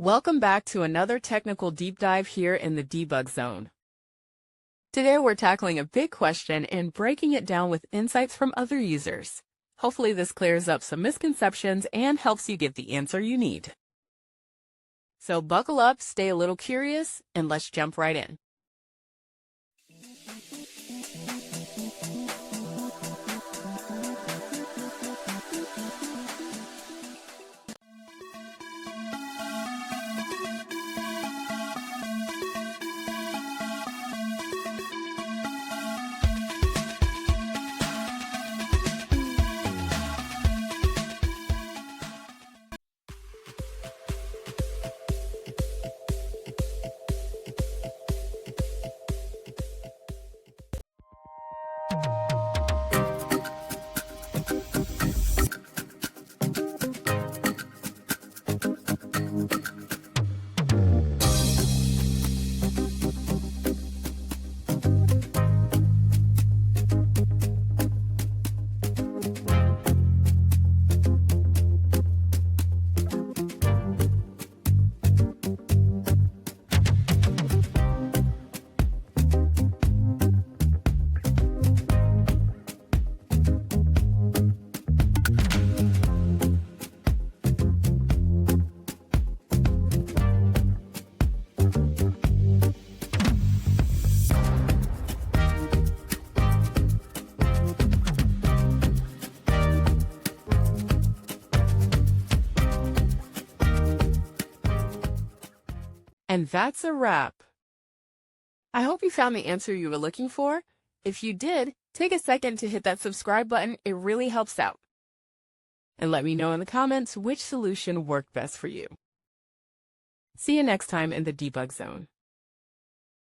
Welcome back to another technical deep dive here in the debug zone. Today we're tackling a big question and breaking it down with insights from other users. Hopefully this clears up some misconceptions and helps you get the answer you need. So buckle up, stay a little curious, and let's jump right in. And that's a wrap. I hope you found the answer you were looking for. If you did, take a second to hit that subscribe button. It really helps out. And let me know in the comments which solution worked best for you. See you next time in the debug zone.